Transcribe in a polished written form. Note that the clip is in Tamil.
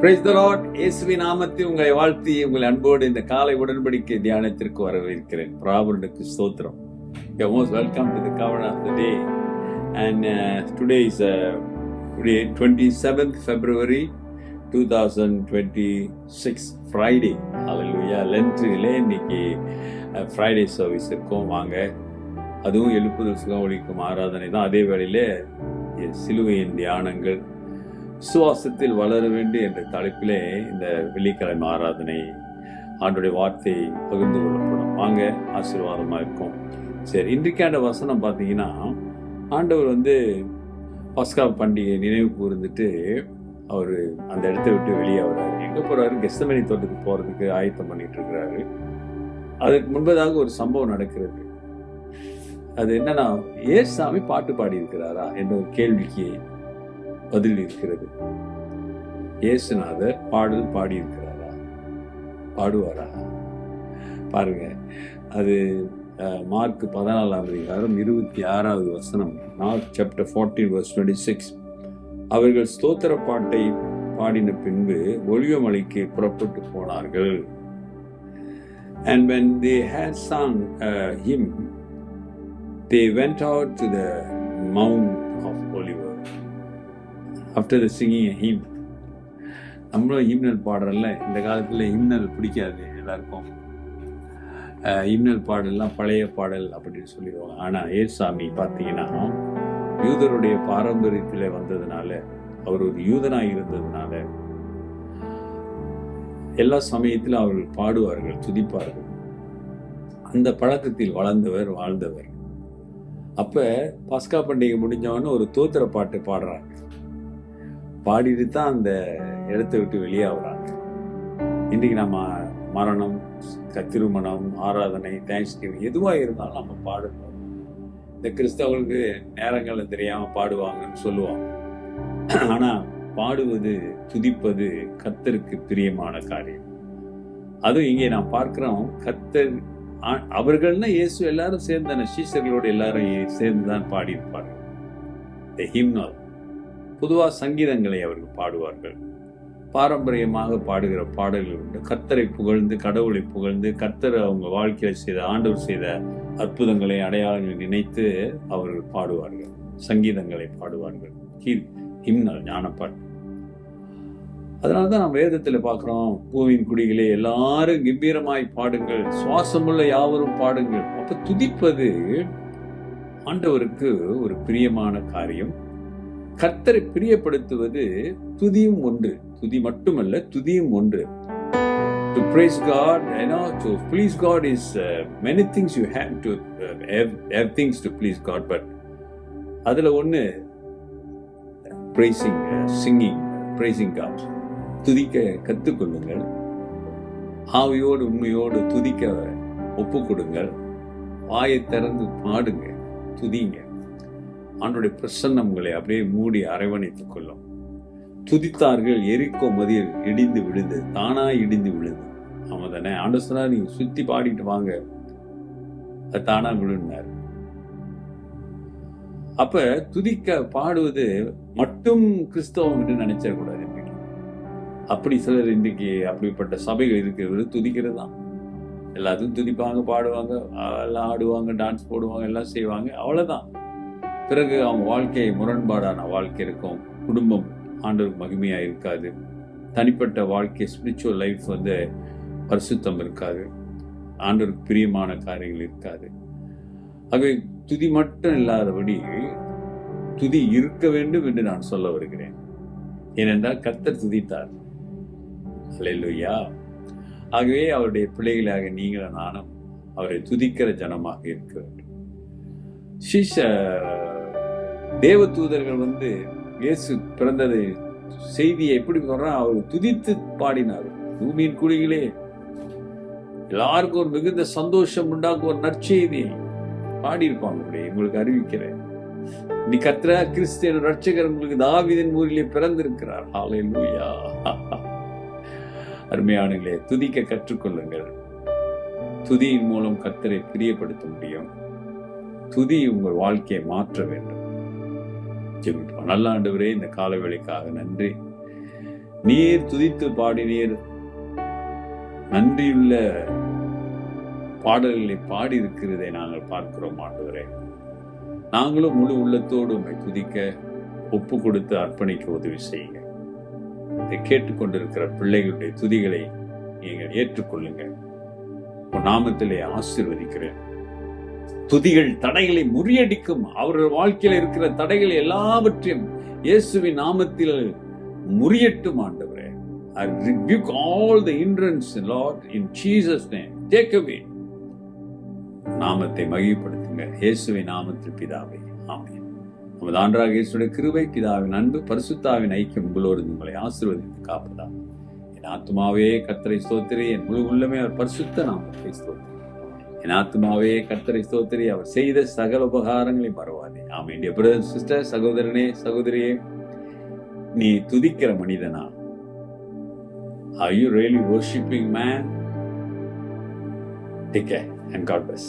Praise the Lord. இயேசுவின் நாமத்தில் உங்களை வாழ்த்தி உங்கள் அன்போடு இந்த காலை உடன்படிக்கை தியானத்திற்கு வரவேற்கிறேன். பிராபனுக்கு ஸ்தோத்திரம். You are most welcome to the covenant of the day. And today is 27th February 2026 Friday. Hallelujah. லென்ட்ரிலே இன்னைக்கு ஃப்ரைடே சர்வீஸ் இருக்கும். வாங்க. அதுவும் எழுப்புதல் சுகம் ஒழிக்கும் ஆராதனை தான். அதே வேளையிலே சிலுவையின் தியானங்கள் விசுவாசத்தில் வளர வேண்டும் என்ற தலைப்பிலே இந்த வெள்ளிக்கிழமை ஆராதனை ஆண்டுடைய வார்த்தை பகிர்ந்து கொள்ளப்படும். வாங்க, ஆசீர்வாதமா இருக்கும். சரி, இன்றைக்கான வசனம் பார்த்தீங்கன்னா, ஆண்டவர் பஸ்கா பண்டிகை நினைவு கூர்ந்துட்டு அவர் அந்த இடத்த விட்டு வெளியே வர்றாரு. எங்க போறாரு? கெத்செமனே தோட்டத்துக்கு போறதுக்கு ஆயத்தம் பண்ணிட்டு இருக்கிறாரு. அதுக்கு முன்பதாக ஒரு சம்பவம் நடக்கிறது. அது என்னன்னா, ஏசாமி பாட்டு பாடி இருக்கிறாரா என்ற ஒரு கேள்விக்கு பதில் இருக்கிறது. இயேசுநாதர் பாடல் பாடி இருக்கிறாரா? பாடுவாரா? பாருங்க, அது மார்க் 14:26 வசனம். Mark chapter 14 verse 26. அவர்கள் ஸ்தோத்திர பாட்டை பாடின பின்பு ஒலிவமலைக்கு புறப்பட்டு போனார்கள். And when they had sung a hymn, they went out to the Mount of Olives. After the singing a hymn. நம்மளும் ஹிம்னல் பாடுறோம்ல. இந்த காலத்தில் ஹிம்னல் பிடிக்காது எல்லாருக்கும். ஹிம்னல் பாடல்லாம் பழைய பாடல் அப்படின்னு சொல்லிடுவாங்க. ஆனால் ஏசாமி பார்த்தீங்கன்னா, யூதருடைய பாரம்பரியத்தில் வந்ததுனால, அவர் ஒரு யூதனாக இருந்ததுனால, எல்லா சமயத்திலும் அவர்கள் பாடுவார்கள், துதிப்பார்கள். அந்த பழக்கத்தில் வாழ்ந்தவர். அப்ப பஸ்கா பண்டிகை முடிஞ்சவொன்னு ஒரு தோத்திர பாட்டு பாடுறாங்க. பாடிட்டு தான் அந்த இடத்தை விட்டு வெளியாகிறாங்க. இன்றைக்கு நம்ம மரணம், திருமணம், ஆராதனை, தேங்க்ஸ்கிவிங் எதுவாக இருந்தாலும் நம்ம பாடணும். இந்த கிறிஸ்தவர்களுக்கு நேரங்கள் தெரியாமல் பாடுவாங்கன்னு சொல்லுவாங்க. ஆனால் பாடுவது, துதிப்பது கர்த்தருக்கு பிரியமான காரியம். அதுவும் இங்கே நான் பார்க்கிறோம், கர்த்தர் அவர்கள்னா இயேசு எல்லாரும் சேர்ந்தான, சீஷர்களோடு எல்லாரும் சேர்ந்து தான் பாடியிருப்பார்கள். தி ஹிம்னல். பொதுவாக சங்கீதங்களை அவர்கள் பாடுவார்கள். பாரம்பரியமாக பாடுகிற பாடல்கள் உண்டு. கர்த்தரை புகழ்ந்து, கடவுளை புகழ்ந்து, கர்த்தர் அவங்க வாழ்க்கையில் செய்த, ஆண்டவர் செய்த அற்புதங்களை, அடையாளங்களை நினைத்து அவர்கள் பாடுவார்கள். சங்கீதங்களை பாடுவார்கள். ஹிம்னல், ஞானப்பாட்டு. அதனாலதான் நம்ம வேதத்தில் பார்க்கிறோம், பூவின் குடிகளே எல்லாரும் கம்பீரமாய் பாடுங்கள், சுவாசமுள்ள யாவரும் பாடுங்கள். அப்ப துதிப்பது ஆண்டவருக்கு ஒரு பிரியமான காரியம். கர்த்தரை பிரியப்படுத்துவது துதியும் ஒன்று. துதி மட்டுமல்ல, துதியும் ஒன்று. To praise God, to please God is many things you have to have things to please God, but அதுல ஒண்ணு praising, singing, praising God. துதிக்க கத்துக்கொள்ளுங்கள். ஆவியோடு உண்மையோடு துதிக்க ஒப்பு கொடுங்கள். வாயை திறந்து பாடுங்க, துதிங்க. ஆண்டோடைய பிரசன்னம் உங்களை அப்படியே மூடி அரவணைத்துக் கொள்ளும். துதித்தார்கள், எரிக்கோ மதில் இடிந்து விழுந்து, தானா இடிந்து விழுந்து. ஆமாம் தானே? ஆண்டவர் சொன்னார், நீங்க சுத்தி பாடிட்டு வாங்க, அது தானா விழுந்தார். அப்ப துதிக்க பாடுவது மட்டும் கிறிஸ்தவம் என்று நினைச்சிடக்கூடாது. இன்றைக்கு அப்படி சிலர், இன்றைக்கு அப்படிப்பட்ட சபைகள் இருக்கிறது, துதிக்கிறது தான். எல்லாத்துக்கும் துதிப்பாங்க, பாடுவாங்க, எல்லாம் ஆடுவாங்க, டான்ஸ் போடுவாங்க, எல்லாம் செய்வாங்க, அவ்வளவுதான். பிறகு அவங்க வாழ்க்கை முரண்பாடான வாழ்க்கை இருக்கும். குடும்பம் ஆண்டவருக்கு மகிமையா இருக்காது. தனிப்பட்ட வாழ்க்கை, ஸ்பிரிச்சுவல் லைஃப் பரிசுத்தம் இருக்காது. ஆண்டவருக்கு பிரியமான காரியங்கள் இருக்காது. ஆகவே துதி மட்டும் இல்லாதபடி துதி இருக்க வேண்டும் என்று நான் சொல்ல வருகிறேன். ஏனென்றால் கர்த்தர் துதித்தார். அல்லேலூயா. ஆகவே அவருடைய பிள்ளைகளாக நீங்கள் நானும் அவரை துதிக்கிற ஜனமாக இருக்க வேண்டும். தேவ தூதர்கள் இயேசு பிறந்ததை செய்தியை எப்படி சொல்றான், அவர் துதித்து பாடினார். பூமியின் குடிகளே எல்லாருக்கும் ஒரு மிகுந்த சந்தோஷம் உண்டாக்கும் ஒரு நற்செய்தி பாடியிருப்பாங்க. உங்களுக்கு அறிவிக்கிறேன், நீ கர்த்தர் கிறிஸ்து ரட்சகர் உங்களுக்கு தாவீதின் ஊரிலே பிறந்திருக்கிறார். ஹல்லேலூயா. அருமையானங்களே, துதிக்க கற்றுக்கொள்ளுங்கள். துதியின் மூலம் கர்த்தரை பிரியப்படுத்த முடியும். துதி உங்கள் வாழ்க்கையை மாற்ற வேண்டும். ஜெபிப்போம். நல்ல ஆண்டவரே, இந்த கால வேளைக்காக நன்றி. நீர் துதித்து பாடினீர், நன்றியுள்ள பாடல்களை பாடி இருக்கிறதை நாங்கள் பார்க்கிறோம் ஆண்டவரே. நாங்களும் முழு உள்ளத்தோடு உம்மை துதிக்க, ஒப்பு கொடுத்து அர்ப்பணிக்க உதவி செய்யுங்க. இதை கேட்டுக்கொண்டிருக்கிற பிள்ளைகளுடைய துதிகளை நீங்கள் ஏற்றுக்கொள்ளுங்க. உன் நாமத்திலே ஆசீர்வதிக்கிறேன். துதிகள் தடைகளை முறியடிக்கும். அவர்கள் வாழ்க்கையில் இருக்கிற தடைகள் எல்லாவற்றையும் இயேசுவின் நாமத்தில் முறியட்டும் ஆண்டவரே. I rebuke all the hindrance, Lord, in Jesus' name. Take away. நாமத்தை மகிமைப்படுத்துங்க இயேசுவின் நாமத்தில் பிதாவே, ஆமென். நமது ஆண்டவராகிய இயேசுவின் கிருபை, பிதாவின் அன்பு, பரிசுத்தாவின் ஐக்கியம் உங்களோடு உங்களை ஆசீர்வதித்து காப்பதாக. என் ஆத்துமாவே கர்த்தரை ஸ்தோத்திரி, என் முழு உள்ளமே அவர் பரிசுத்த நாமத்தை ஸ்தோத்திரி. என் ஆத்துமாவே கர்த்தரை ஸ்தோத்திரி, அவர் செய்த சகல உபகாரங்களை மறவாதே. ஆமென். டியர் பிரதர் சிஸ்டர், சகோதரனே சகோதரியே, நீ துதிக்கிற மனிதனா? Are you really worshiping man? Take care and God bless.